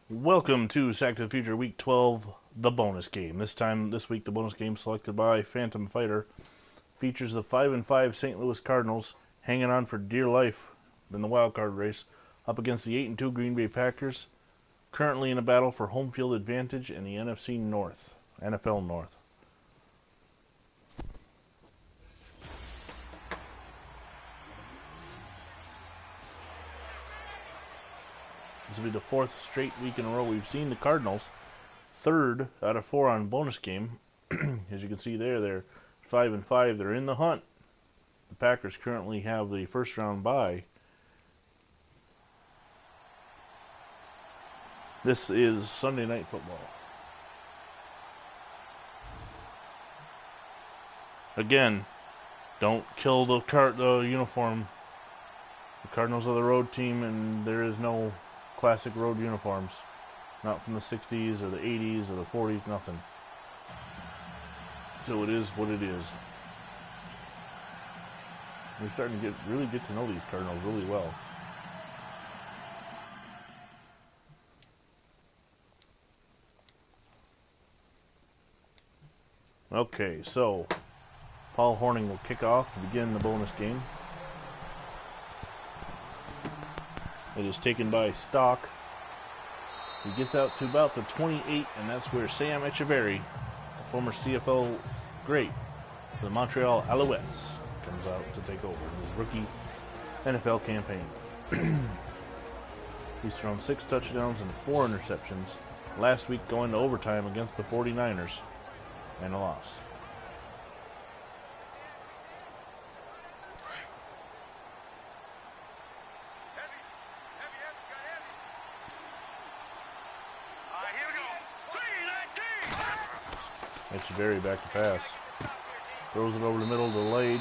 Welcome to Sack to the Future Week 12, the bonus game. This week, the bonus game selected by Phantom Fighter features the 5-5 St. Louis Cardinals hanging on for dear life in the wild card race up against the 8-2 Green Bay Packers, currently in a battle for home field advantage in the NFC North, NFL North. This will be the fourth straight week in a row we've seen the Cardinals, 3rd out of 4 on bonus game. As you can see there, they're 5-5. They're in the hunt. The Packers currently have the first round bye. This is Sunday Night Football. Again, don't kill the uniform. The Cardinals are the road team, and there is no classic road uniforms. Not from the 60s or the 80s or the 40s, nothing. So it is what it is. We're starting to really get to know these Cardinals really well. Okay, so Paul Hornung will kick off to begin the bonus game. It is taken by Stock. He gets out to about the 28, and that's where Sam Echeverry, a former CFL great for the Montreal Alouettes, comes out to take over his rookie NFL campaign. He's thrown 6 touchdowns and 4 interceptions, last week going to overtime against the 49ers, and a loss. Echeverry back to pass. Throws it over the middle to Lage.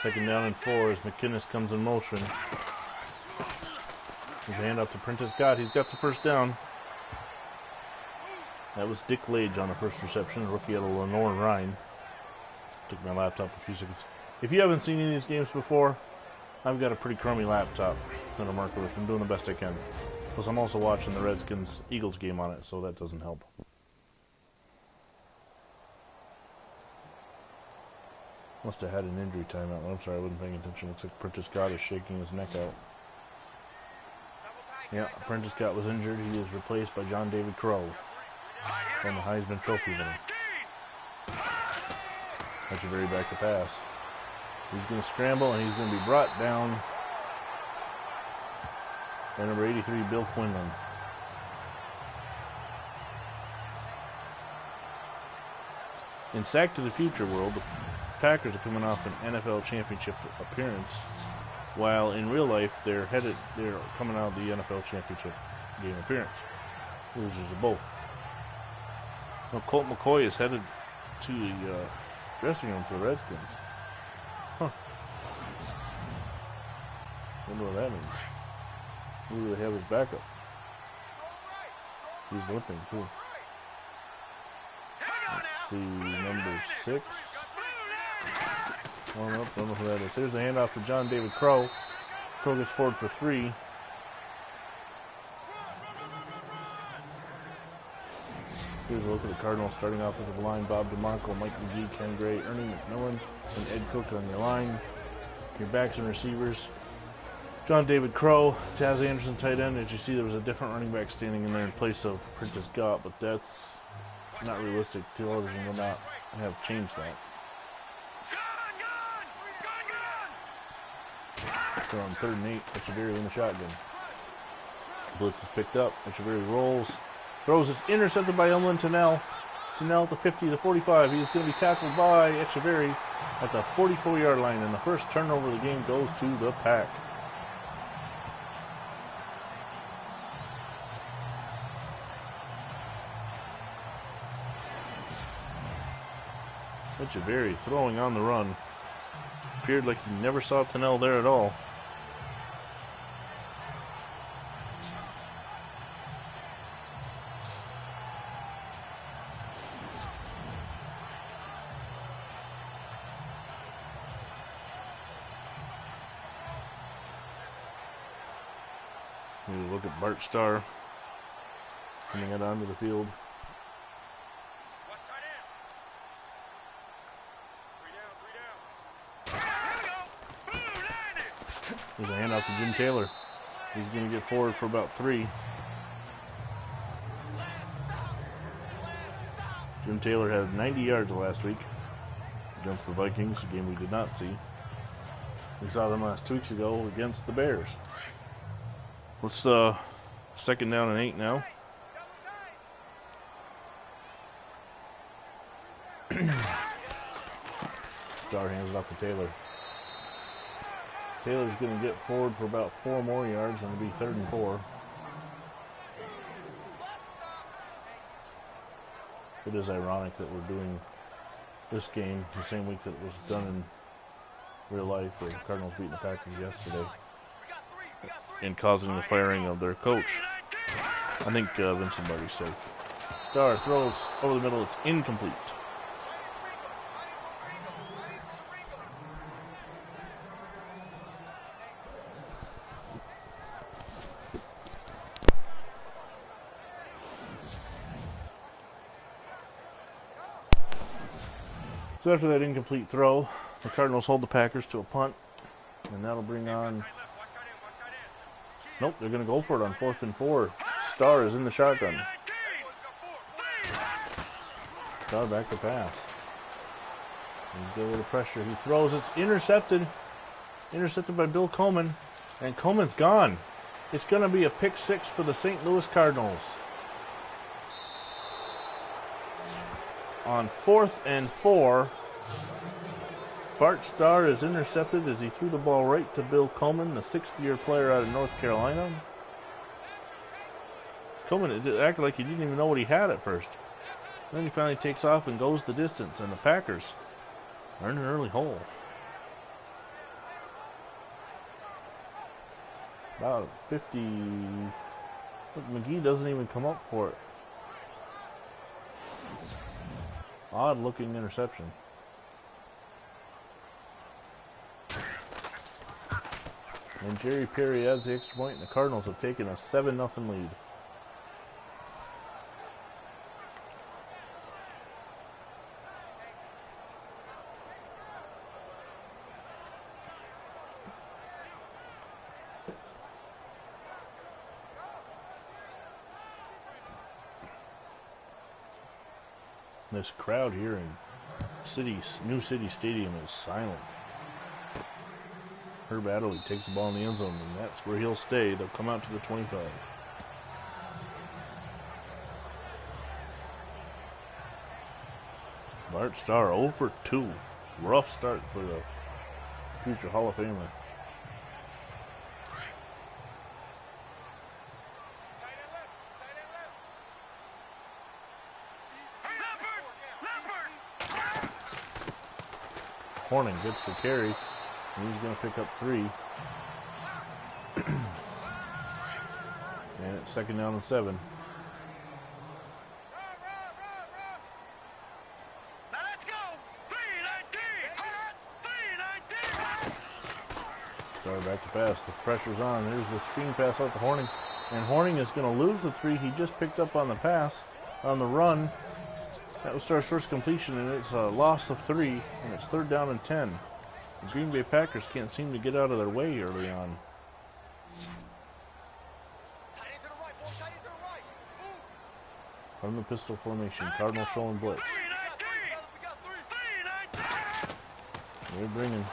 Second down and 4 as McInnes comes in motion. His hand off to Prentice Scott. He's got the first down. That was Dick Lage on the first reception, rookie out of Lenore Rhine. Took my laptop a few seconds. If you haven't seen any of these games before, I've got a pretty crummy laptop that I'm working with. I'm doing the best I can. Plus, I'm also watching the Redskins-Eagles game on it, so that doesn't help. Must have had an injury timeout. I'm sorry, I wasn't paying attention. Looks like Prentice Scott is shaking his neck out. Yeah, Prentice Scott was injured. He is replaced by John David Crow from the Heisman Trophy winner. Echeverry back to pass. He's going to scramble, and he's going to be brought down by number 83, Bill Quinlan. In Sack to the Future world, the Packers are coming off an NFL championship appearance, while in real life they're coming out of the NFL championship game appearance. Losers of both. Now Colt McCoy is headed to the dressing room for the Redskins. Huh. Wonder what that means. Who do they have as backup? He's limping too. Let's see, number 6. One up, don't know who that is. Here's the handoff to John David Crow. Crow gets forward for 3. Here's a look at the Cardinals starting off with the line. Bob DeMarco, Mike McGee, Ken Gray, Ernie McMillan, and Ed Cook on your line. Your backs and receivers. John David Crow, Taz Anderson tight end. As you see, there was a different running back standing in there in place of Prentice Scott, but that's not realistic. Television will not have changed that. They're on 3rd and 8. Echeverry in the shotgun. Blitz is picked up. Echeverry rolls. Throws it. Intercepted by Emlyn Tunnell. Tunnell at the 50, the 45. He is going to be tackled by Echeverry at the 44-yard line. And the first turnover of the game goes to the Pack. Echeverry throwing on the run. appeared like he never saw Tunnell there at all. We look at Bart Starr coming it onto the field. There's a handoff to Jim Taylor. He's going to get forward for about 3. Jim Taylor had 90 yards last week against the Vikings, a game we did not see. We saw them last 2 weeks ago against the Bears. Let's 2nd down and 8 now. Starr hands it off to Taylor. Taylor's going to get forward for about 4 more yards, and it'll be 3rd and 4. It is ironic that we're doing this game the same week that it was done in real life, where the Cardinals beat the Packers yesterday and causing the firing of their coach. I think Vincent Barty's safe. Starr throws over the middle. It's incomplete. So after that incomplete throw, the Cardinals hold the Packers to a punt, and that'll bring on... Nope, they're going to go for it on 4th and 4. Starr is in the shotgun. Starr back to pass. He's got a little pressure. He throws. It's intercepted. Intercepted by Bill Coleman. And Coleman's gone. It's going to be a pick 6 for the St. Louis Cardinals. On 4th and 4, Bart Starr is intercepted as he threw the ball right to Bill Coleman, the 60-year player out of North Carolina. Coleman acted like he didn't even know what he had at first. Then he finally takes off and goes the distance, and the Packers are in an early hole. About 50. Look, McGee doesn't even come up for it. Odd looking interception. And Jerry Perry adds the extra point, and the Cardinals have taken a 7-0 lead. This crowd here in New City Stadium is silent. Herb Adderley takes the ball in the end zone, and that's where he'll stay. They'll come out to the 25. Bart Starr 0 for 2. Rough start for the future Hall of Famer. Horning gets the carry, and he's going to pick up 3. And it's 2nd down and 7. Now let's go. 3-19. Starr back to pass. The pressure's on. There's the screen pass out to Horning. And Horning is going to lose the 3 he just picked up on the pass, on the run. That was Starr's first completion, and it's a loss of 3, and it's 3rd down and 10. The Green Bay Packers can't seem to get out of their way early on. From the pistol formation, Cardinals showing blitz. They're bringing.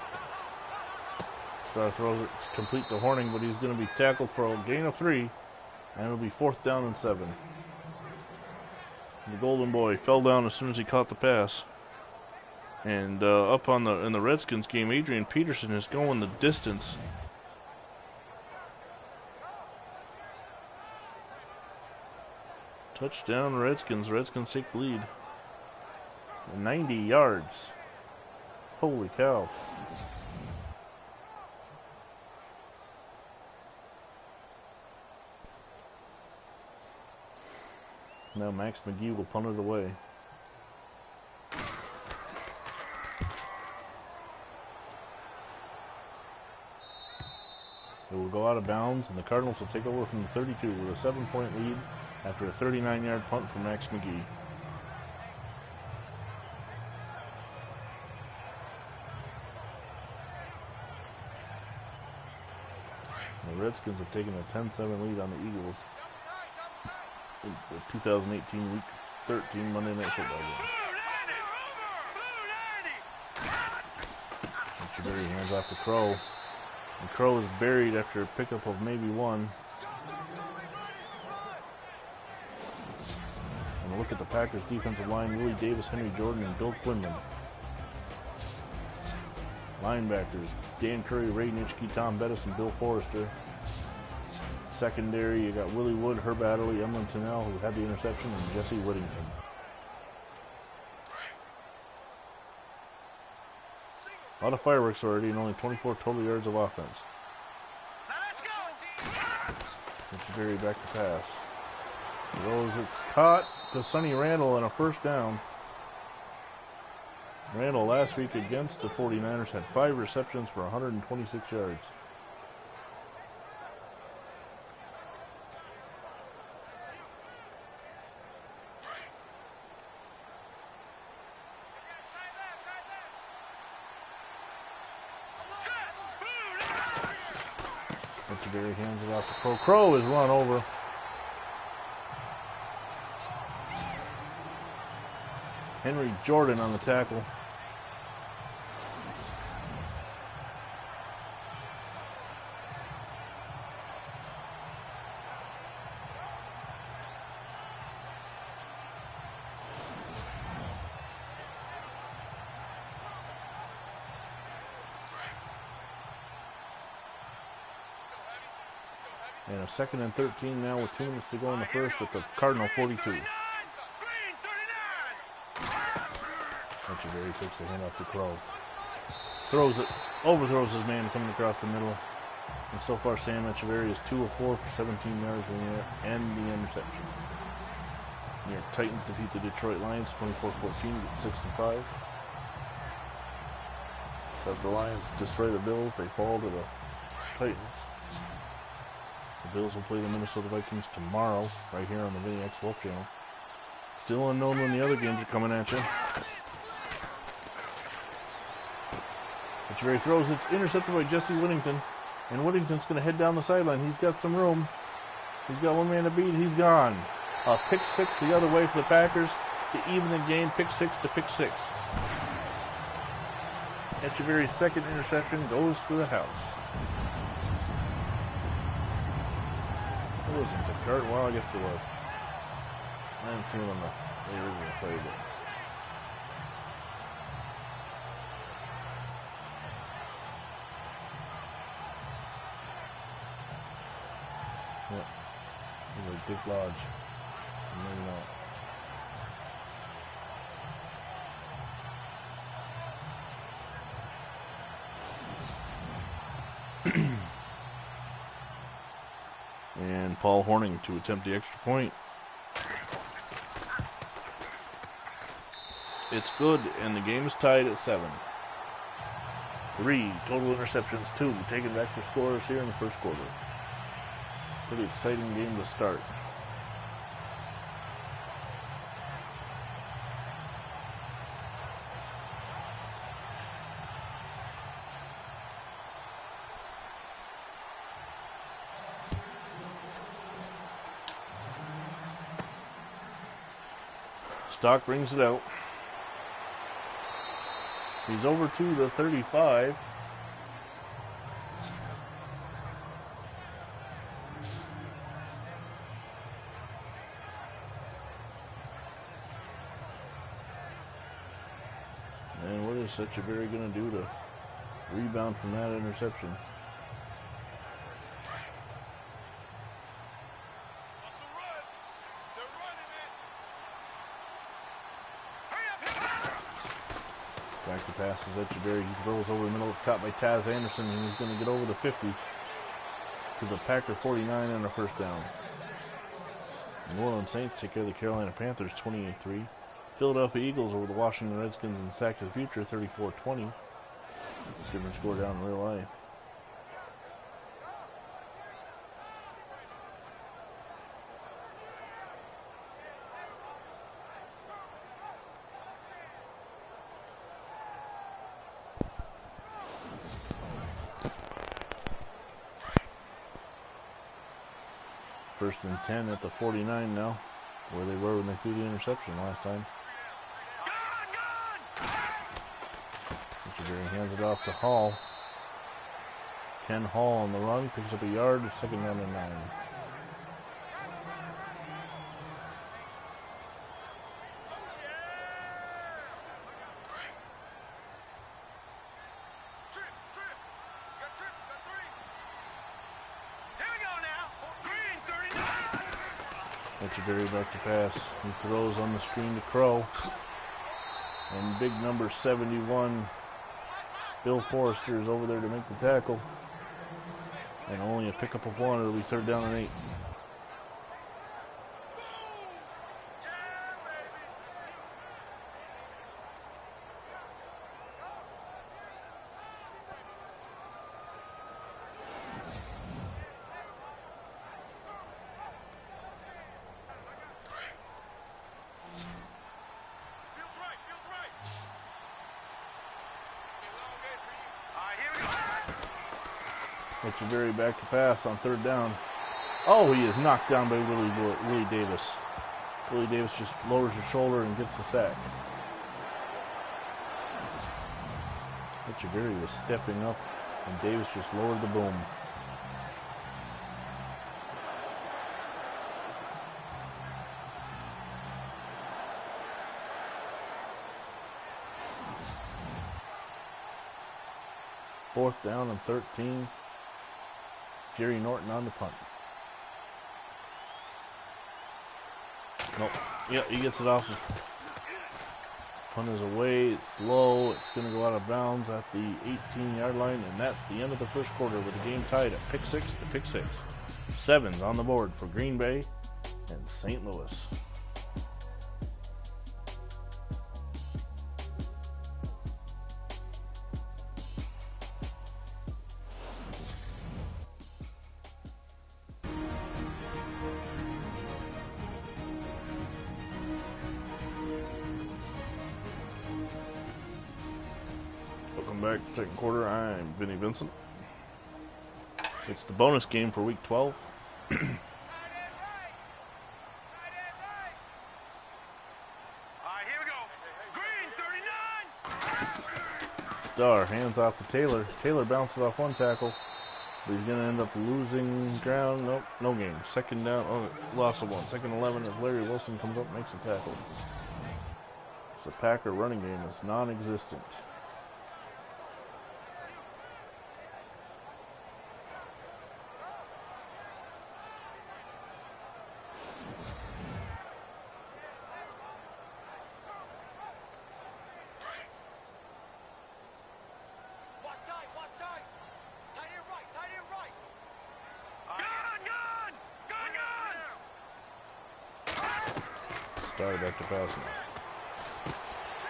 Starr throws it complete to Horning, but he's going to be tackled for a gain of 3, and it'll be 4th down and 7. The Golden Boy fell down as soon as he caught the pass. And up on in the Redskins game, Adrian Peterson is going the distance. Touchdown Redskins. Redskins take the lead. 90 yards. Holy cow. Now Max McGee will punt it away. It will go out of bounds, and the Cardinals will take over from the 32 with a 7-point lead after a 39-yard punt from Max McGee. The Redskins have taken a 10-7 lead on the Eagles in the 2018 Week 13 Monday Night Football game. Echeverry hands off to Crow. And Crow is buried after a pickup of maybe one. And a look at the Packers defensive line: Willie Davis, Henry Jordan, and Bill Quinlan. Linebackers: Dan Curry, Ray Nitschke, Tom Bettis, and Bill Forrester. Secondary, you got Willie Wood, Herb Adderley, Emlyn Tunnell, who had the interception, and Jesse Whittington. A lot of fireworks already, and only 24 total yards of offense. Echeverry back to pass. It's caught to Sonny Randall and a first down. Randall last week against the 49ers had 5 receptions for 126 yards. Echeverry hands it off to Crow. Crow is run over. Henry Jordan on the tackle. And a 2nd and 13 now with 2 minutes to go in the first at the Cardinal 42. Echeverry takes the hand off to Crow. Throws it, overthrows his man coming across the middle. And so far Sam Echeverry is 2 of 4 for 17 yards in the air and the interception. New York Titans defeat the Detroit Lions 24-14 with 6-5. So if the Lions destroy the Bills, they fall to the Titans. The Bills will play the Minnesota Vikings tomorrow, right here on the VinnyXWolf channel. Still unknown when the other games are coming at you. Echeverry throws, it's intercepted by Jesse Whittington, and Whittington's going to head down the sideline. He's got some room. He's got one man to beat. He's gone. A pick 6 the other way for the Packers to even the game. Pick 6 to pick 6. Echeverry's 2nd interception goes to the house. It wasn't the cart. Well, I guess it was. I didn't see it on the original play, but. Yep. It was a Dick Lodge. Maybe not. And Paul Horning to attempt the extra point. It's good, and the game is tied at 7. 3 total interceptions, 2 taken back for scores here in the first quarter. Pretty exciting game to start. Stock brings it out. He's over to the 35. And what is Echeverry going to do to rebound from that interception? Back to pass is Echeverry. He throws over the middle. It's caught by Taz Anderson, and he's going to get over the 50 to the Packer 49 and a first down. New Orleans Saints take care of the Carolina Panthers 28-3. Philadelphia Eagles over the Washington Redskins in Sack of the Future 34-20. Different score down in real life. First and 10 at the 49 now, where they were when they threw the interception last time. He hands it off to Hall. Ken Hall on the run, picks up a yard, second down and 9. Very back to pass. He throws on the screen to Crow. And big number 71, Bill Forrester, is over there to make the tackle. And only a pickup of 1. It'll be third down and 8. Very back to pass on third down. Oh, he is knocked down by Willie Davis. Willie Davis just lowers his shoulder and gets the sack. Echeverry was stepping up, and Davis just lowered the boom. Fourth down and 13. Jerry Norton on the punt. Nope. Yep, he gets it off. Punt is away. It's low. It's going to go out of bounds at the 18-yard line, and that's the end of the first quarter with the game tied at pick 6 to pick 6. 7's on the board for Green Bay and St. Louis. Back to second quarter. I'm Vinny Vincent. It's the bonus game for week 12. Starr hands off to Taylor. Taylor bounces off one tackle, but he's going to end up losing ground. Nope, no game. Second down. Oh, loss of 1. Second 11 as Larry Wilson comes up and makes a tackle. The Packer running game is non-existent. Started back to pass now.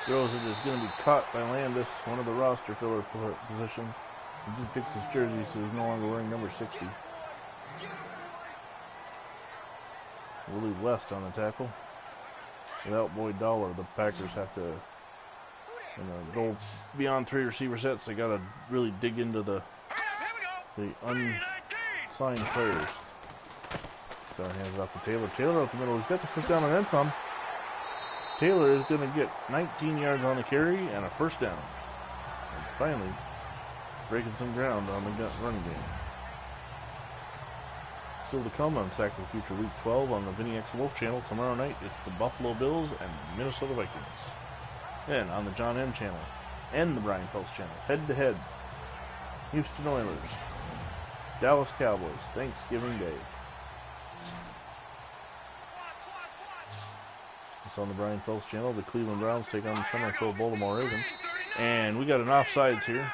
Throws it is going to be caught by Landis, one of the roster filler position. He did fix his jersey, so he's no longer wearing number 60. Willie West on the tackle. Without Boyd Dollar, the Packers have to go beyond 3 receiver sets. They got to really dig into the unsigned players. Starr hands off to Taylor. Taylor up the middle. He's got the first down and then some. Taylor is going to get 19 yards on the carry and a first down. And finally, breaking some ground on the running game. Still to come on Sack of the Future Week 12 on the VinnyXWolf channel. Tomorrow night, it's the Buffalo Bills and Minnesota Vikings. Then on the John M channel and the Brian Phelps channel, head-to-head, Houston Oilers, Dallas Cowboys, Thanksgiving Day. It's on the Brian Phelps channel. The Cleveland Browns take on the semi-pro Baltimore Ravens. And we got an offsides here.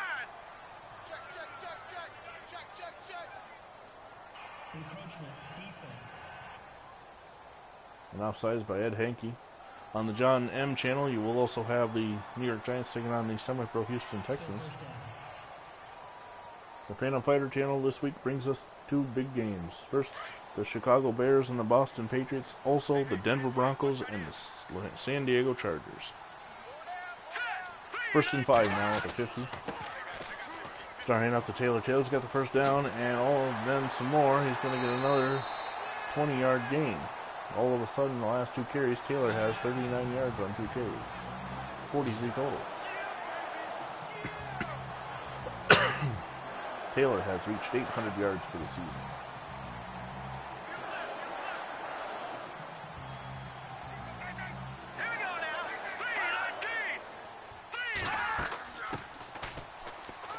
Encroachment defense. offsides by Ed Hankey. On the John M channel, you will also have the New York Giants taking on the semi-pro Houston Texans. The Phantom Fighter channel this week brings us two big games. First, the Chicago Bears and the Boston Patriots. Also, the Denver Broncos and the San Diego Chargers. 1st and 5 now at the 50. Starting out to Taylor. Taylor's got the first down, and then some more. He's going to get another 20-yard gain. All of a sudden, the last 2 carries, Taylor has 39 yards on 2 carries. 43 total. Taylor has reached 800 yards for the season.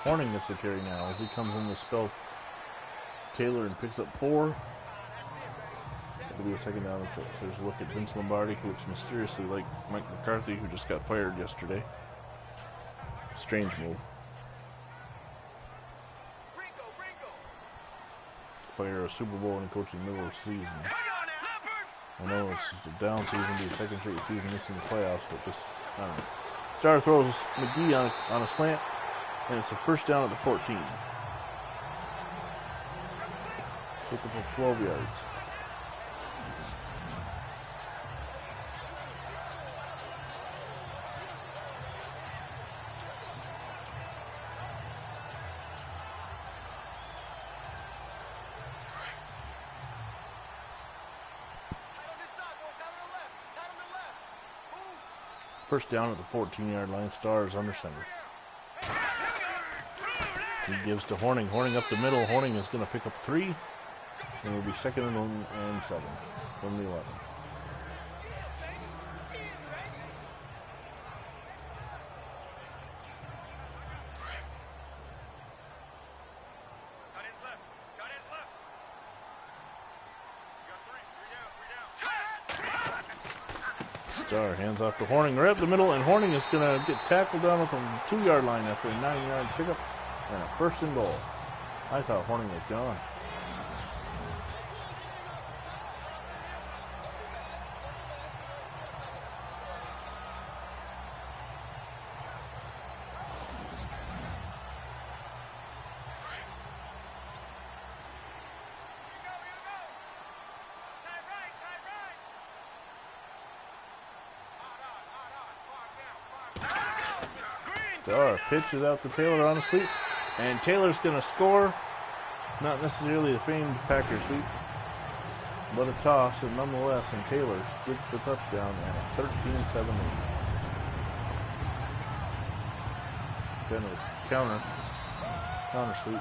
Horning gets the carry now as he comes in to spell Taylor and picks up 4. It'll be a second down. So there's a look at Vince Lombardi, who looks mysteriously like Mike McCarthy, who just got fired yesterday. Strange move. Fire a Super Bowl and coach in the middle of the season. I know it's a down season, be a second straight season missing the playoffs, but just, I don't know. Star throws McGee on a slant, and it's a first down at the 14. Pick up for 12 yards. First down at the 14-yard line. Stars under center. He gives to Horning. Horning up the middle. Horning is going to pick up 3. And it'll be 2nd and 7 from the 11. Star hands off to Horning right up the middle, and Horning is going to get tackled down at the 2-yard line after a 9-yard pickup and a 1st and goal. I thought Horning was gone. Star pitches out to Taylor on a sweep, and Taylor's going to score. Not necessarily a famed Packer sweep, but a toss, and nonetheless, and Taylor gets the touchdown and a 13-7 lead. Then a counter sweep.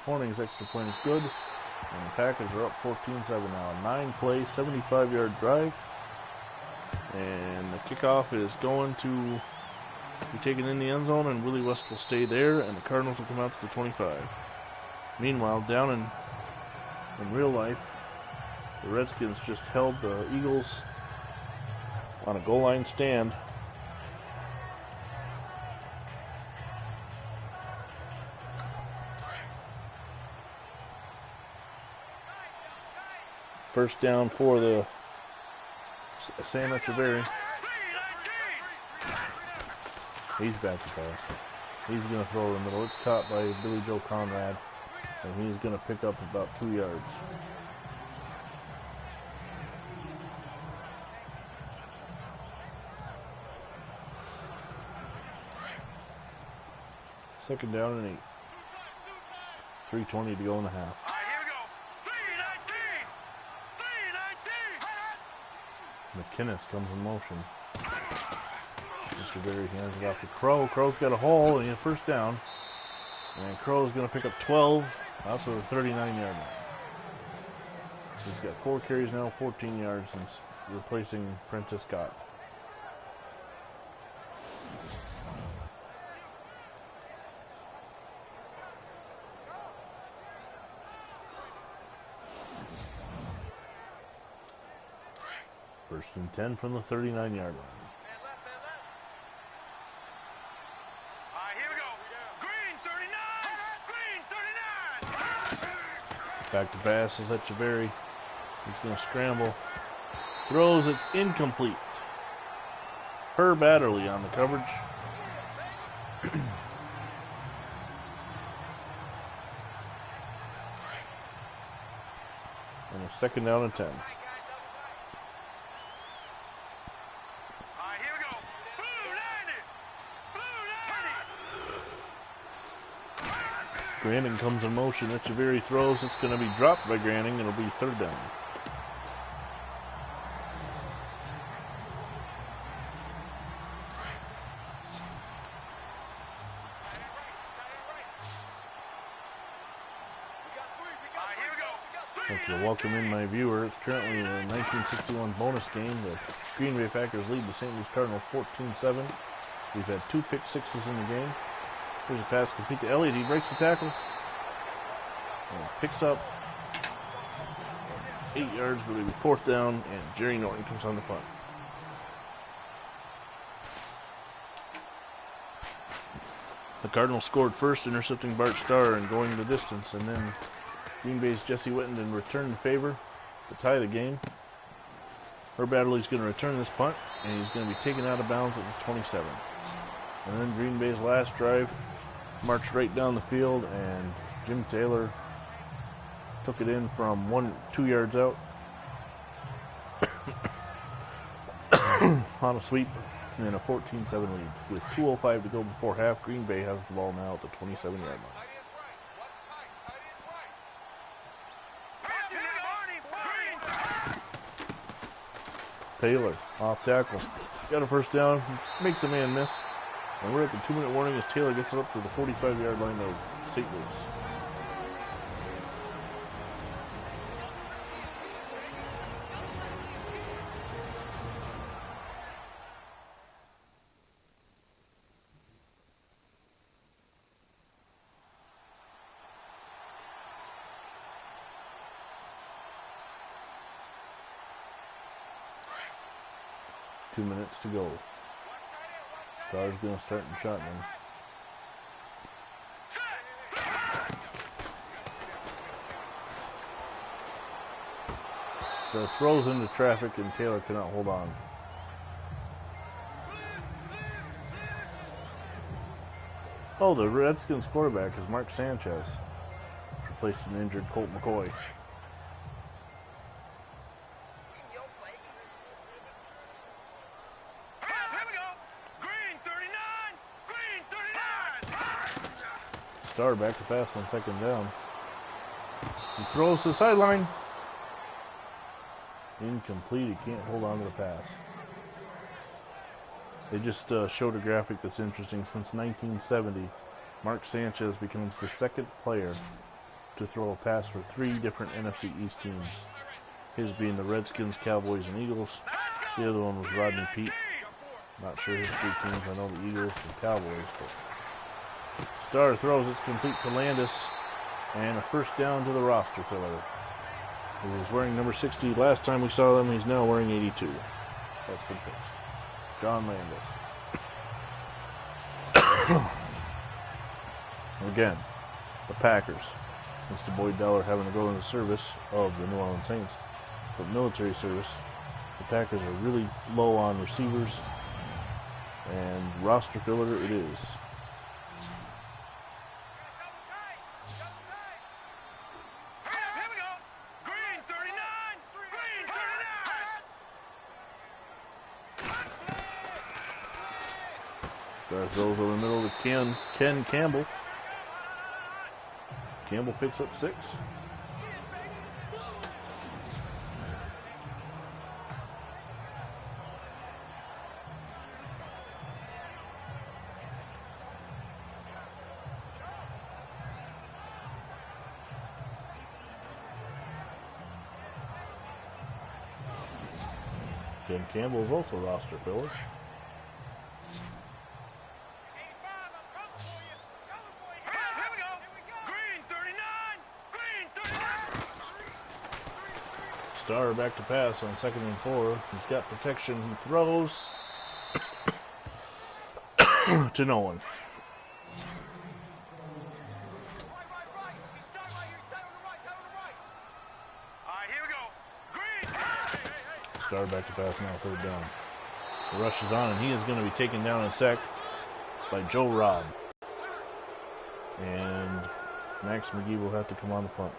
Horning's extra point is good. And the Packers are up 14-7 now. A 9-play, 75-yard drive. And the kickoff is going to be taken in the end zone, and Willie West will stay there, and the Cardinals will come out to the 25. Meanwhile, down in real life, the Redskins just held the Eagles on a goal line stand. First down for the Sam Echeverry. He's back to pass. He's going to throw in the middle. It's caught by Billy Joe Conrad, and he's going to pick up about 2 yards. Second down and 8. 3:20 to go in the half. McKinnis comes in motion. Mr. Berry hands it off to Crow. Crow's got a hole and a first down. And Crow's going to pick up 12. Also the 39-yard line. He's got 4 carries now, 14 yards, and replacing Prentice Scott. First and 10 from the 39-yard line. Here we go. Green 39. Green 39. Back to pass is Echeverry. He's going to scramble. Throws, it's incomplete. Herb Adderley on the coverage. And a second down and 10. All right, here we go. Blue 90. Blue 90. Granning comes in motion. Echeverry throws. It's going to be dropped by Granning. It'll be third down. I'd like to welcome in my viewer. It's currently a 1961 bonus game. The Green Bay Packers lead the St. Louis Cardinals 14-7. We've had 2 pick sixes in the game. Here's a pass complete to Elliott. He breaks the tackle. And picks up 8 yards, but it'll be fourth down, and Jerry Norton comes on the punt. The Cardinals scored first, intercepting Bart Starr and going the distance, and then Green Bay's Jesse Wittenden returned the favor to tie the game. Herb Adderley's going to return this punt, and he's going to be taken out of bounds at the 27. And then Green Bay's last drive marched right down the field, and Jim Taylor took it in from 2 yards out on a sweep, and then a 14-7 lead. With 2:05 to go before half, Green Bay has the ball now at the 27-yard line. Taylor, off tackle, got a first down, makes the man miss, and we're at the 2-minute warning as Taylor gets it up to the 45-yard line of St. Louis. Two minutes to go. Starr's going to start in shotgun. So throws into traffic and Taylor cannot hold on. Oh, the Redskins quarterback is Mark Sanchez. Replaced an injured Colt McCoy. Starr back to pass on second down. He throws to the sideline. Incomplete. He can't hold on to the pass. They just showed a graphic that's interesting. Since 1970, Mark Sanchez becomes the second player to throw a pass for 3 different NFC East teams. His being the Redskins, Cowboys, and Eagles. The other one was Rodney Peete. Not sure his 3 teams. I know the Eagles and Cowboys, but Starr throws, it's complete to Landis, and a first down to the roster filler. He was wearing number 60 last time we saw him. He's now wearing 82. That's been fixed. John Landis. Again, the Packers, since the Boyd Dowler having to go into service of the New Orleans Saints, but military service, the Packers are really low on receivers, and roster filler it is. Throws over the middle to Ken Campbell. Campbell picks up 6. Ken Campbell is also roster filler. Starr back to pass on 2nd and 4. He's got protection. He throws to no one. Star back to pass now, third down. The rush is on, and he is going to be taken down and sacked by Joe Robb. And Max McGee will have to come on the punt.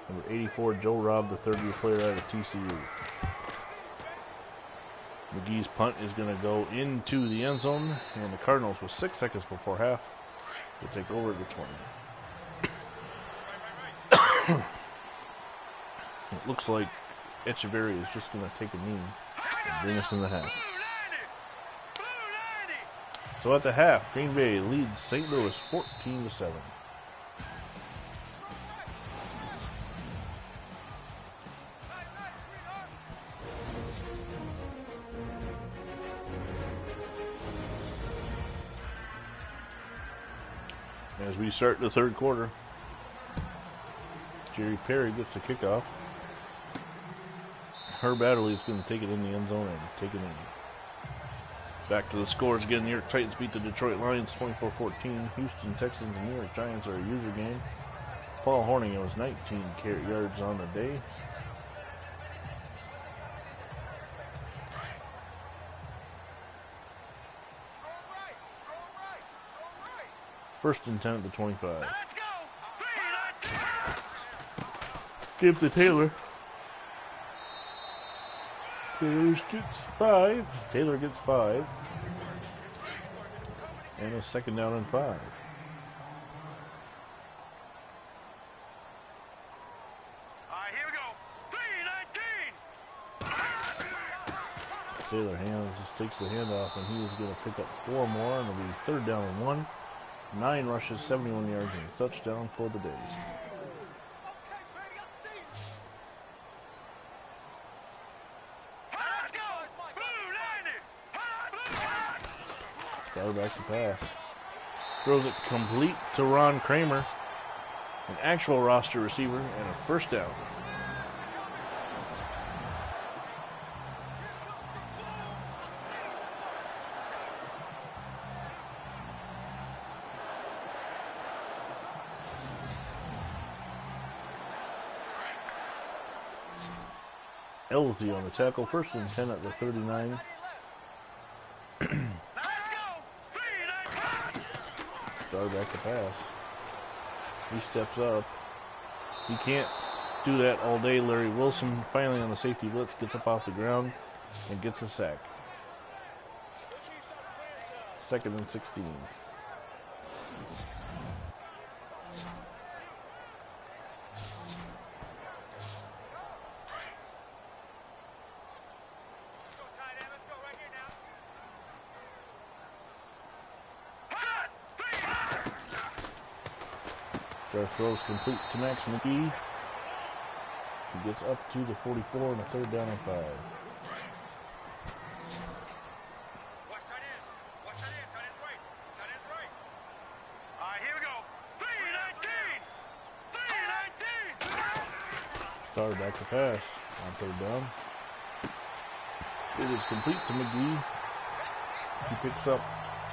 Number 84, Joe Robb, the third-year player out of TCU. McGee's punt is going to go into the end zone, and the Cardinals, with 6 seconds before half, will take over at the 20. It looks like Echeverry is just going to take a knee and bring us in the half. So at the half, Green Bay leads St. Louis 14-7. As we start the third quarter, Jerry Perry gets the kickoff. Herb Adderley is going to take it in the end zone and take it in. Back to the scores again. New York Titans beat the Detroit Lions 24-14. Houston Texans and New York Giants are a user game. Paul Hornung was 19 yards on the day. First and 10 at the 25. Give to Taylor. Taylor gets 5. Taylor gets 5. And a second down and 5. Here we go. 3-19. Taylor takes the handoff, and he is going to pick up 4 more, and it'll be third down and 1. 9 rushes, 71 yards, and a touchdown for the day. Star back to pass. Throws it complete to Ron Kramer, an actual roster receiver, and a first down. Elsie on the tackle, first and 10 at the 39. Star back to pass. He steps up. He can't do that all day. Larry Wilson finally on the safety blitz gets up off the ground and gets a sack. Second and 16. Throws complete to Max McGee. He gets up to the 44 and a third down and 5. Watch tight end. Watch tight end. Tight end's right. Tight end's right. Here we go. 3-19. Star back to pass on third down. It is complete to McGee. He picks up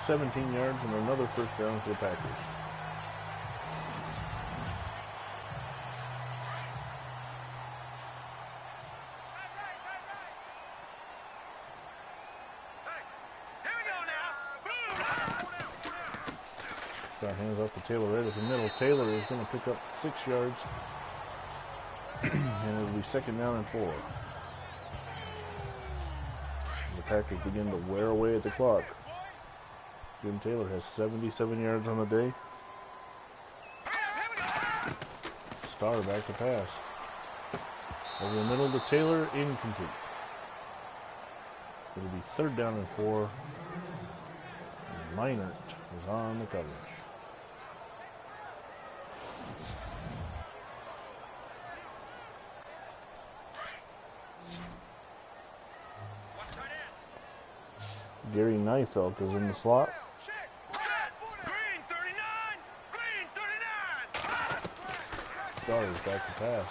17 yards and another first down for the Packers. Hands off to Taylor right at the middle. Taylor is going to pick up 6 yards. And it'll be second down and 4. The Packers begin to wear away at the clock. Jim Taylor has 77 yards on the day. Star back to pass. Over the middle to Taylor, incomplete. It'll be third down and 4. And Meinert is on the coverage. Gary Neifeld is in the slot. Green 39. Green 39. Stars back to pass.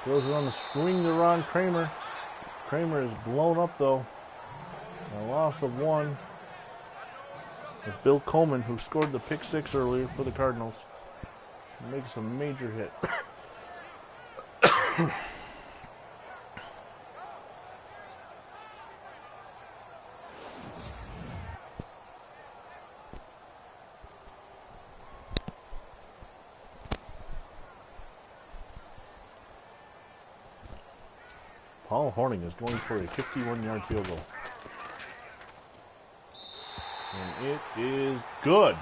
Throws it on the swing to Ron Kramer. Kramer is blown up though. A loss of 1. It's Bill Coleman, who scored the pick 6 earlier for the Cardinals, makes a major hit. Paul Horning is going for a 51-yard field goal. And it is good.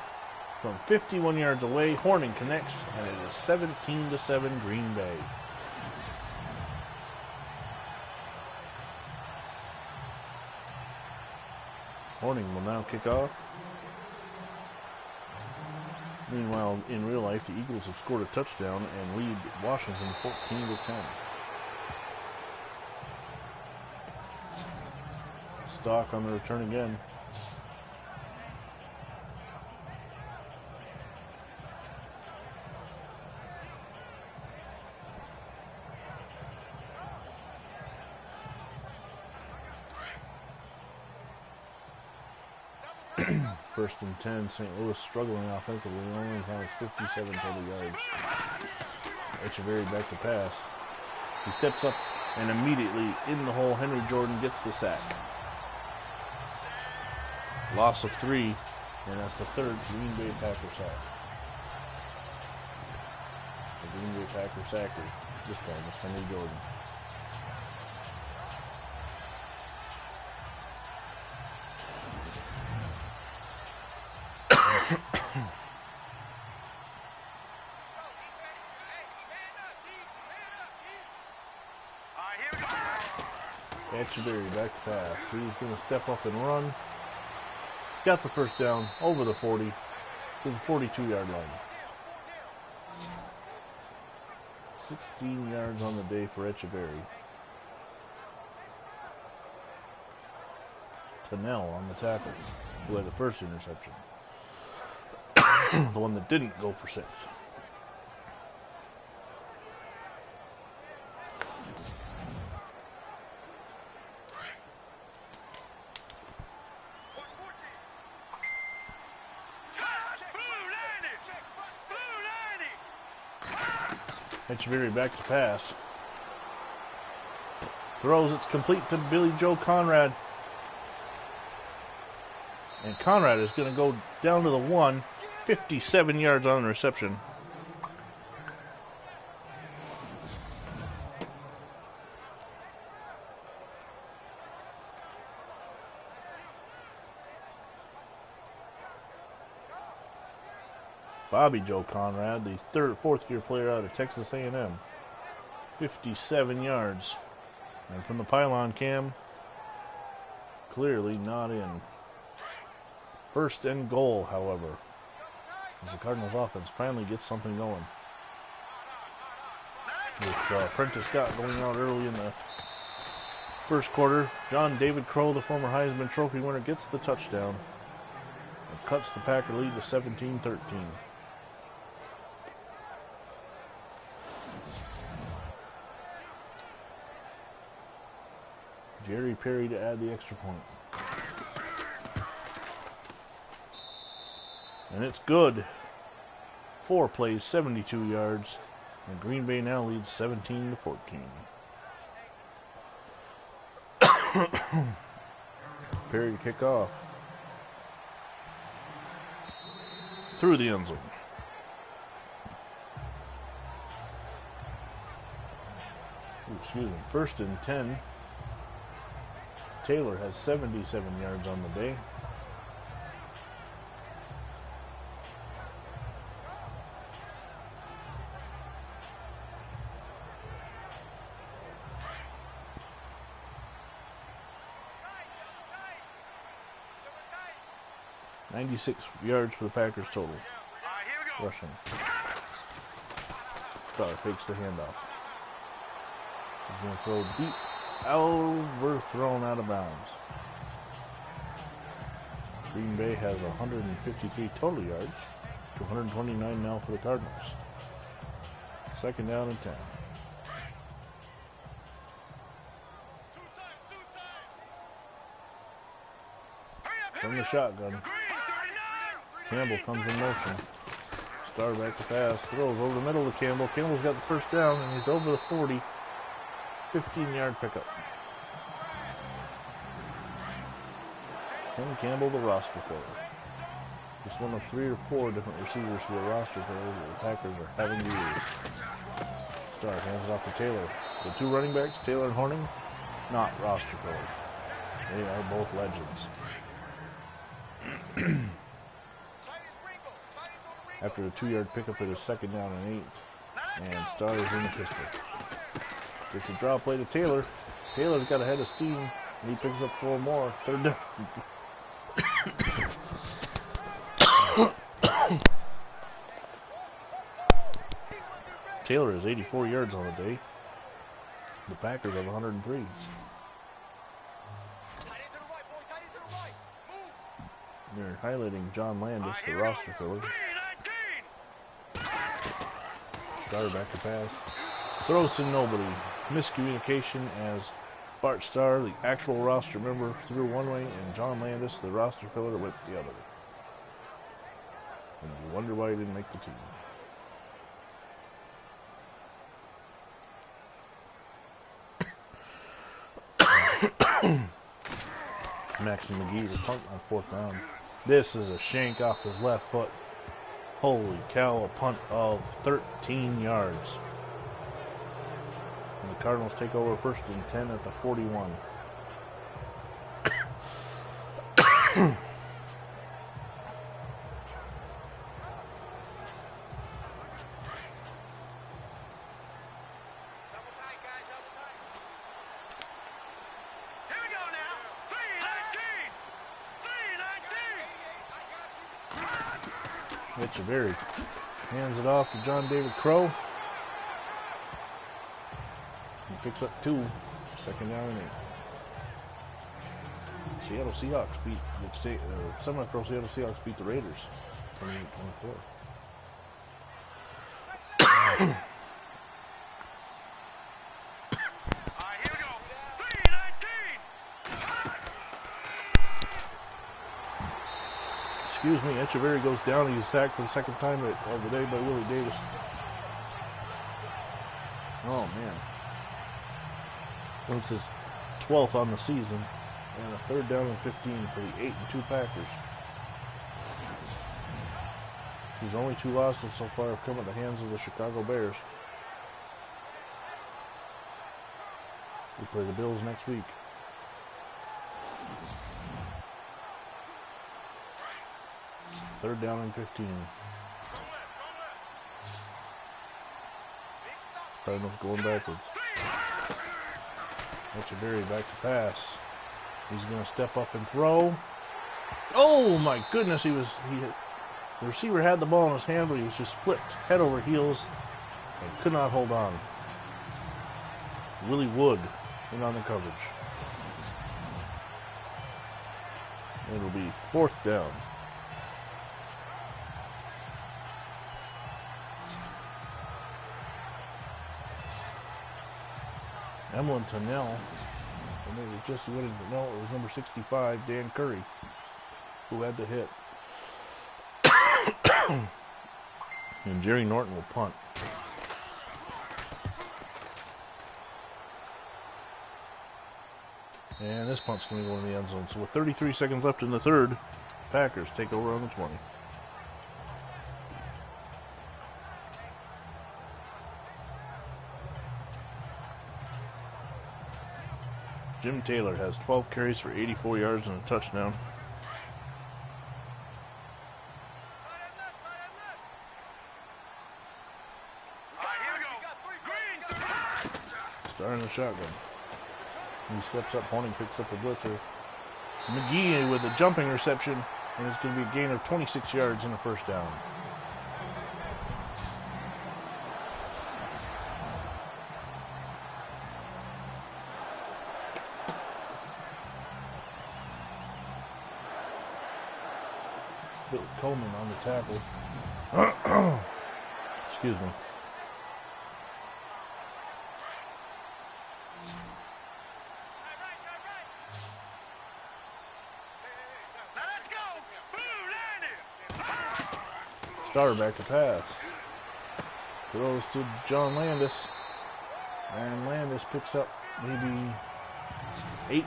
From 51 yards away, Horning connects, and it is 17-7 Green Bay. Horning will now kick off. Meanwhile, in real life, the Eagles have scored a touchdown and lead Washington 14-10. Stock on the return again. First and 10, St. Louis struggling offensively, only has 57 total yards. Echeverry back to pass. He steps up and immediately in the hole, Henry Jordan gets the sack. Loss of 3, and that's the third Green Bay Packer sack. The Green Bay Packer sacker this time is Henry Jordan. Echeverry back to pass. He's going to step up and run. Got the first down over the 40 to the 42-yard line. 16 yards on the day for Echeverry. Cannell on the tackle, who had the first interception. The one that didn't go for 6. Echeverry back to pass. Throws, it's complete to Billy Joe Conrad. And Conrad is going to go down to the 1, 57 yards on the reception. Bobby Joe Conrad, the fourth-year player out of Texas A&M. 57 yards. And from the pylon cam, clearly not in. First and goal, however, as the Cardinals offense finally gets something going. With Prentice Scott going out early in the first quarter, John David Crow, the former Heisman Trophy winner, gets the touchdown and cuts the Packer lead to 17-13. Jerry Perry to add the extra point. And it's good. 4 plays, 72 yards. And Green Bay now leads 17-14. Perry to kick off. Through the end zone. Excuse me. First and 10. Taylor has 77 yards on the day. .96 yards for the Packers total. Rushing. Star fakes the handoff. He's going to throw deep. Overthrown out of bounds. Green Bay has 153 total yards to 129 now for the Cardinals. Second down and 10. From the shotgun, Campbell comes in motion. Star back to pass, throws over the middle to Campbell. Campbell's got the first down and he's over the 40. 15-yard pickup. Tim Campbell, the roster player. Just one of 3 or 4 different receivers who are roster players that the Packers are having to use. Star hands it off to Taylor. The 2 running backs, Taylor and Horning, not roster fillers. They are both legends. After a 2-yard pickup, it is 2nd down and 8. And Starr is in the pistol. Gets a draw play to Taylor. Taylor's got a head of steam, and he picks up 4 more. 3rd down. Taylor has 84 yards on the day. The Packers have 103. They're highlighting John Landis, the roster filler. Starr back to pass. Throws to nobody. Miscommunication as Bart Starr, the actual roster member, threw one way, and John Landis, the roster filler, went the other. And you wonder why he didn't make the team. Maxon McGee to punt on 4th down. This is a shank off his left foot. Holy cow, a punt of 13 yards. And the Cardinals take over 1st and 10 at the 41. Echeverry hands it off to John David Crow. He picks up 2. 2nd down and 8. Seattle Seahawks beat the semi-pro Seattle Seahawks beat the Raiders 28-24. Excuse me, Echeverry goes down. He's sacked for the 2nd time of the day by Willie Davis. Oh, man. It's his 12th on the season. And a 3rd down and 15 for the 8-2 Packers. His only 2 losses so far have come at the hands of the Chicago Bears. We play the Bills next week. Third down and 15. Cardinals going backwards. Echeverry back to pass. He's going to step up and throw. Oh my goodness! The receiver had the ball in his hand, but he was just flipped head over heels and could not hold on. Willie Wood in on the coverage. It'll be 4th down. Emlyn Tunnell, and it was just winning. No, it was number 65, Dan Curry, who had the hit. And Jerry Norton will punt. And this punt's going to go in the end zone. So with 33 seconds left in the 3rd, Packers take over on the 20. Jim Taylor has 12 carries for 84 yards and a touchdown. Starr in the shotgun. He steps up, Horning picks up a blitzer. McGee with a jumping reception, and it's going to be a gain of 26 yards and a 1st down. Coleman on the tackle. Excuse me. Starr back to pass. Throws to John Landis. And Landis picks up maybe 8.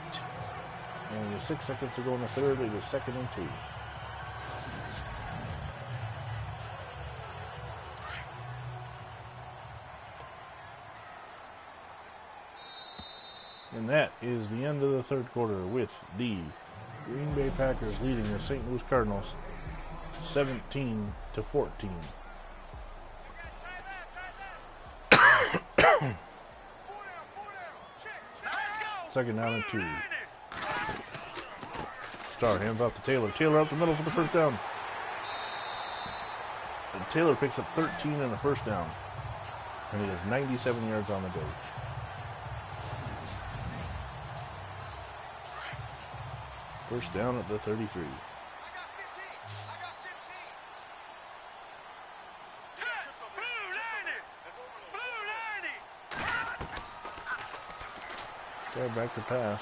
And with 6 seconds to go in the 3rd, it is 2nd and 2. And that is the end of the third quarter with the Green Bay Packers leading the St. Louis Cardinals 17-14. Second down and 2. Star hands off to Taylor. Taylor up the middle for the first down. And Taylor picks up 13 and a first down. And he has 97 yards on the day. First down at the 33. Back to pass.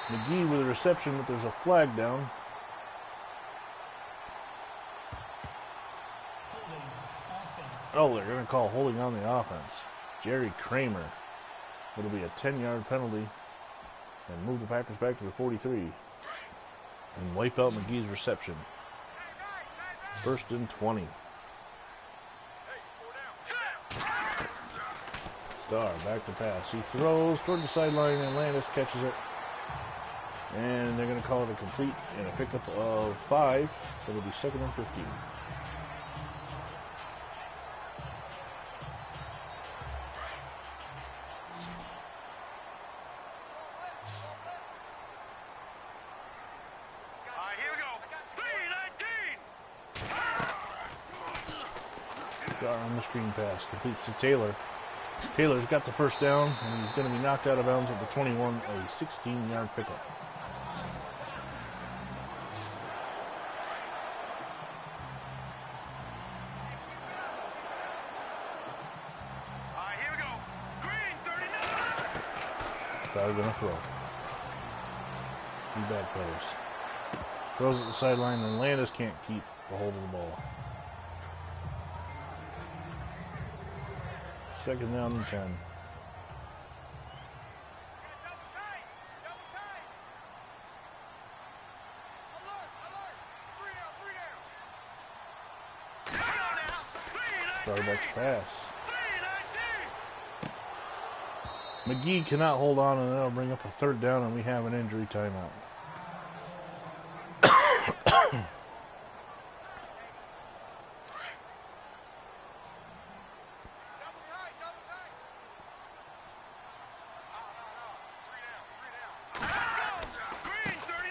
McGee with a reception, but there's a flag down. Oh, they're going to call holding on the offense. Jerry Kramer. It'll be a 10-yard penalty and move the Packers back to the 43 and wipe out McGee's reception. First and 20. Star back to pass. He throws toward the sideline and Landis catches it. And they're going to call it a complete and a pickup of 5. So it'll be second and 15. Star on the screen pass. Completes to Taylor. Taylor's got the first down, and he's going to be knocked out of bounds at the 21, a 16-yard pickup. Here we go. Green 39. Star going to throw. He backpedals. Throws at the sideline, and Landis can't keep a hold of the ball. Second down and 10. Start back to pass. McGee cannot hold on, and that'll bring up a third down, and we have an injury timeout.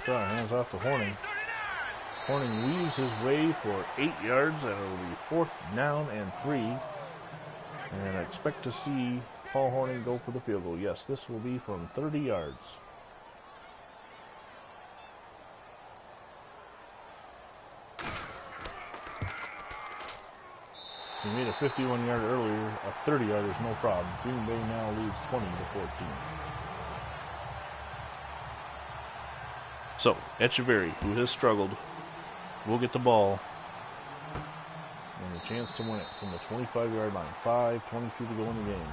Star hands off to Horning. Horning weaves his way for 8 yards, and it'll be fourth down and 3. And I expect to see Paul Horning go for the field goal. Yes, this will be from 30 yards. He made a 51-yard earlier. A 30-yard is no problem. Green Bay now leads 20-14. So, Echeverry, who has struggled, will get the ball and a chance to win it from the 25-yard line. 5:22 to go in the game.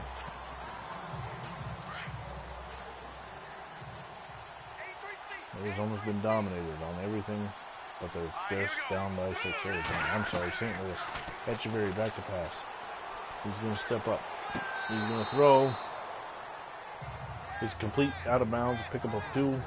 Arizona's been dominated on everything, but they're just down by 6 Arizona. I'm sorry, St. Louis. Echeverry back to pass. He's going to step up. He's going to throw. It's complete, out of bounds, pick up of 2.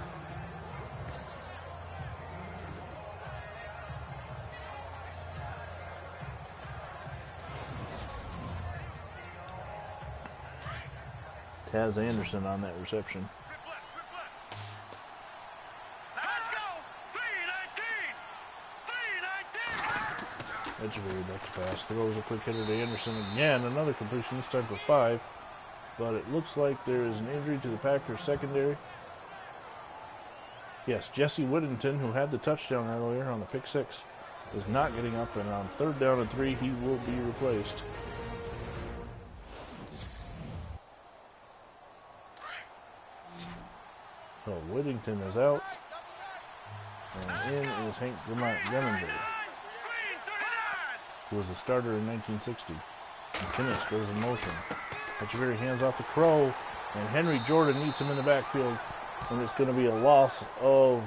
Taz Anderson on that reception. Echeverry back to pass. Throws a quick hitter to Anderson again. Another completion, this time for 5. But it looks like there is an injury to the Packers secondary. Yes, Jesse Whittington, who had the touchdown earlier on the pick 6, is not getting up. And on third down and 3, he will be replaced. So Whittington is out, and in is Hank Gremminger, who was a starter in 1960. McKinnis goes in motion. Echeverry hands off to Crow, and Henry Jordan meets him in the backfield, and it's going to be a loss of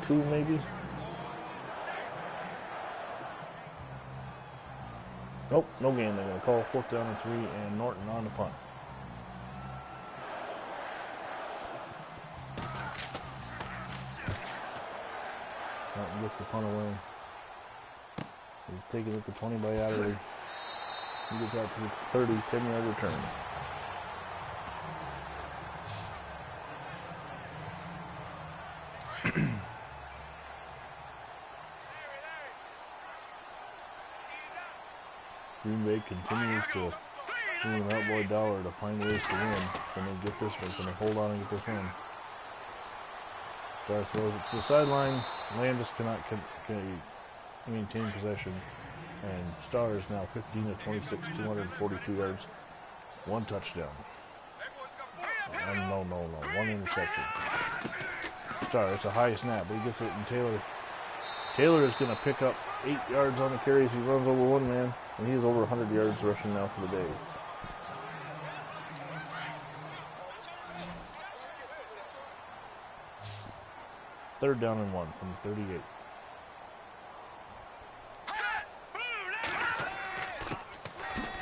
2 maybe. Nope, no gain. They're going to call fourth down and 3, and Norton on the punt. gets the punt away. He's taking it to 20 by Adderley. He gets out to the 30, 10-yard return. Green Bay continues to do an outboy dollar to find ways to win. Can they get this one? Can they hold on and get this win? Star throws it to the sideline. Landis cannot maintain possession. And Star is now 15 of 26, 242 yards, 1 touchdown. And no, one interception. Star, it's a high snap, but he gets it, and Taylor is going to pick up 8 yards on the carries. He runs over one man, and he's over 100 yards rushing now for the day. Third down and 1 from the 38.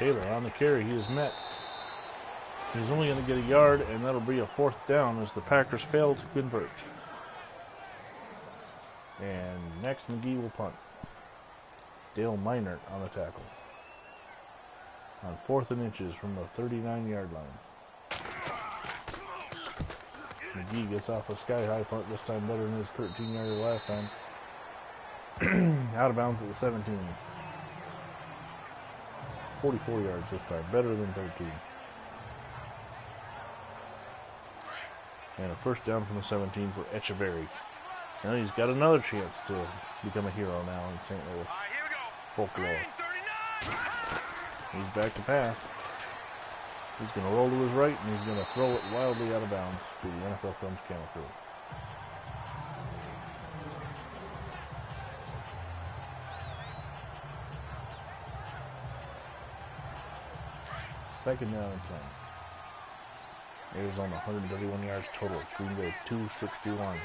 Taylor on the carry. He is met. He's only going to get a yard, and that'll be a 4th down as the Packers fail to convert. And next, McGee will punt. Dale Meinert on the tackle. On 4th and inches from the 39-yard line. McGee gets off a sky-high punt, this time better than his 13-yarder last time. Out of bounds at the 17. 44 yards this time, better than 13. And a 1st down from the 17 for Echeverry. Now he's got another chance to become a hero now in St. Louis folklore. He's back to pass. He's going to roll to his right, and he's going to throw it wildly out of bounds to the NFL Films camera crew. Second down and 10. Arizona 131 yards total. Green Bay 261.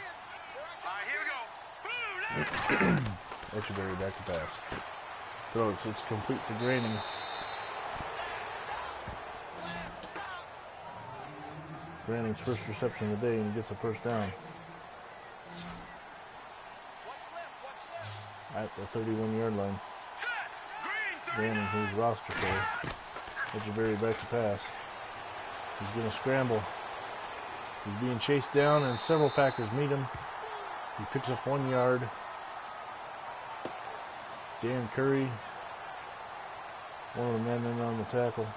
Echeverry back to pass. Throws. It's complete to Graining. Graining's first reception of the day, and he gets a 1st down. At the 31-yard line. Graining, who's roster player. Echeverry back to pass. He's going to scramble. He's being chased down, and several Packers meet him. He picks up 1 yard. Dan Curry, one of the men in on the tackle.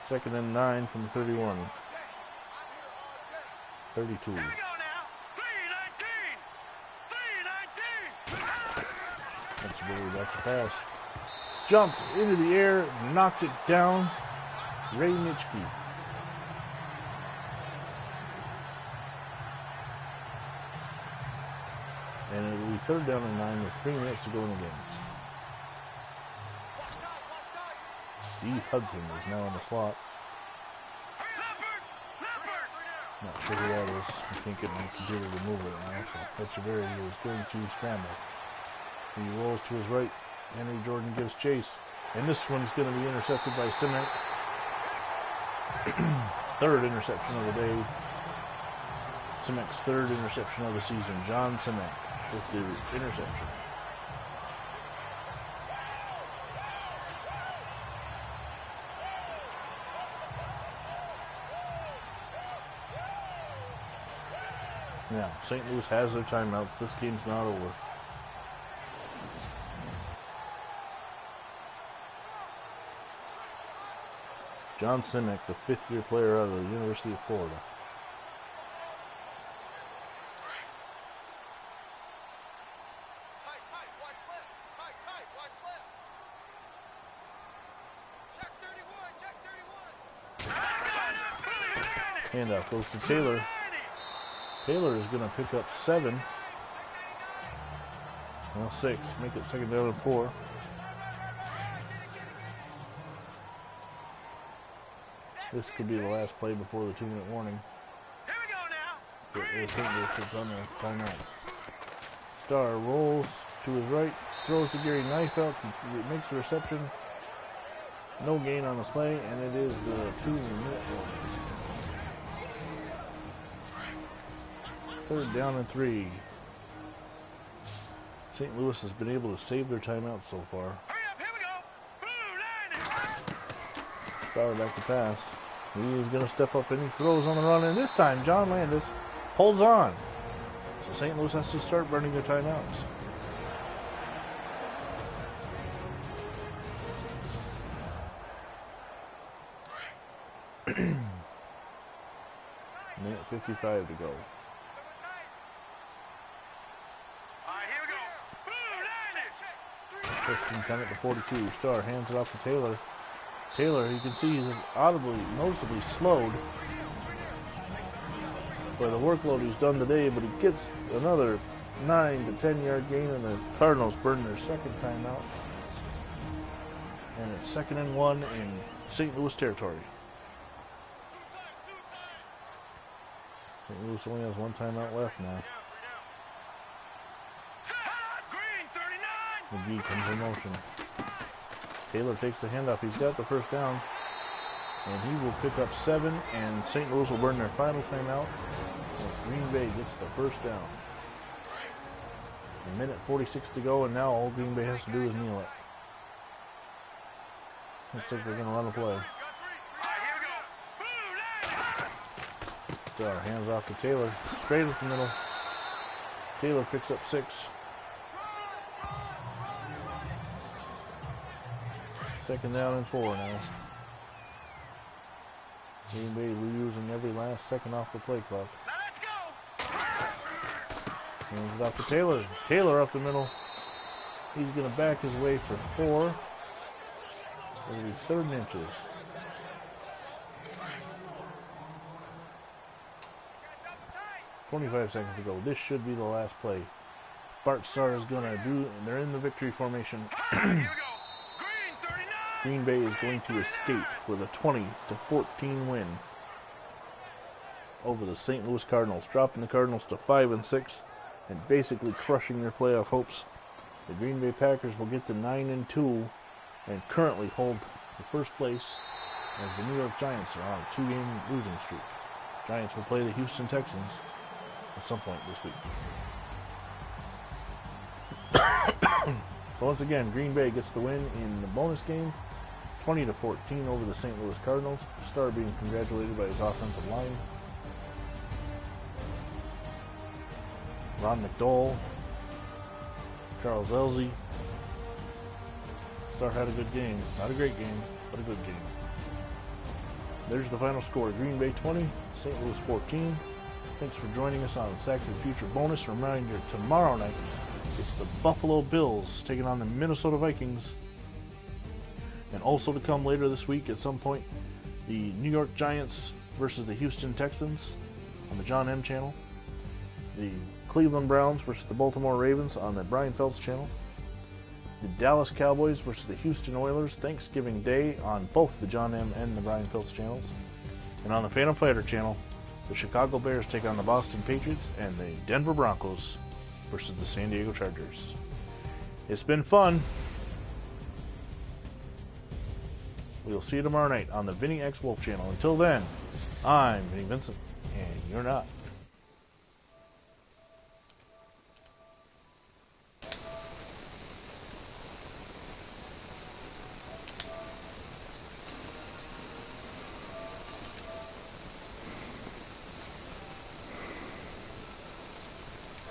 Second and 9 from 31. 32. Echeverry back to pass. Jumped into the air, knocked it down. Ray Nitschke. And it will be 3rd down and 9 with 3 minutes to go in the game. Steve Hudson is now in the slot. Not sure who that is. I can't get my computer to move it now. So Echeverry is going to scramble. He rolls to his right. Henry Jordan gives chase. And this one's going to be intercepted by Simek. 3rd interception of the day. Simek's 3rd interception of the season. John Simek with the interception. Now, St. Louis has their timeouts. This game's not over. John Simek, the 5th-year player out of the University of Florida. Handoff goes to Taylor. Taylor is going to pick up 7. Well, 6. Make it 2nd down and 4. This could be the last play before the 2-minute warning. Here we go now. But I think this is on the timeout. Star rolls to his right, throws to Gary Neifelt. He makes the reception. No gain on the play, and it is the 2-minute warning. Third down and 3. St. Louis has been able to save their timeout so far. Hurry up, here we go. Blue line. Started back to pass. He is going to step up and he throws on the run, and this time John Landis holds on. So St. Louis has to start burning their timeouts. Minute 55 to go. All right, here we go. Blue line. First and 10 at the 42. Starr hands it off to Taylor. Taylor, you can see he's noticeably slowed by the workload he's done today, but he gets another 9 to 10 yard gain, and the Cardinals burn their second timeout. And it's 2nd and 1 in St. Louis territory. St. Louis only has one timeout left now. Green 39. McGee comes in motion. Taylor takes the handoff. He's got the first down. And he will pick up 7, and St. Louis will burn their final timeout. And Green Bay gets the first down. A minute 46 to go, and now all Green Bay has to do is kneel it. Looks like they're going to run a play. All right, here we go. Blue line. Starr hands off to Taylor. Straight up the middle. Taylor picks up 6. 2nd down and 4 now. Green Bay losing every last second off the play clock. Now let's go. Hands it off to Taylor. Taylor up the middle. He's going to back his way for 4. It'll be 3rd and inches. Double tight. 25 seconds to go. This should be the last play. Bart Starr is going to do, and they're in the victory formation. Here we go. Green 39. Green Bay is going to escape with a 20-14 win over the St. Louis Cardinals, dropping the Cardinals to 5 and 6, and basically crushing their playoff hopes. The Green Bay Packers will get to 9 and 2, and currently hold the first place as the New York Giants are on a 2-game losing streak. Giants will play the Houston Texans at some point this week. So once again, Green Bay gets the win in the bonus game, 20-14 over the St. Louis Cardinals. Starr being congratulated by his offensive line. Ron McDowell, Charles Elzey. Starr had a good game. Not a great game, but a good game. There's the final score. Green Bay 20, St. Louis 14. Thanks for joining us on Sack the Future bonus. Reminder, tomorrow night, it's the Buffalo Bills taking on the Minnesota Vikings. And also to come later this week at some point, the New York Giants versus the Houston Texans on the John M channel. The Cleveland Browns versus the Baltimore Ravens on the Brian Phelps channel. The Dallas Cowboys versus the Houston Oilers Thanksgiving Day on both the John M and the Brian Phelps channels. And on the Phantom Fighter channel, the Chicago Bears take on the Boston Patriots, and the Denver Broncos versus the San Diego Chargers. It's been fun. We'll see you tomorrow night on the VinnyXWolf channel. Until then, I'm Vinny Vincent, and you're not.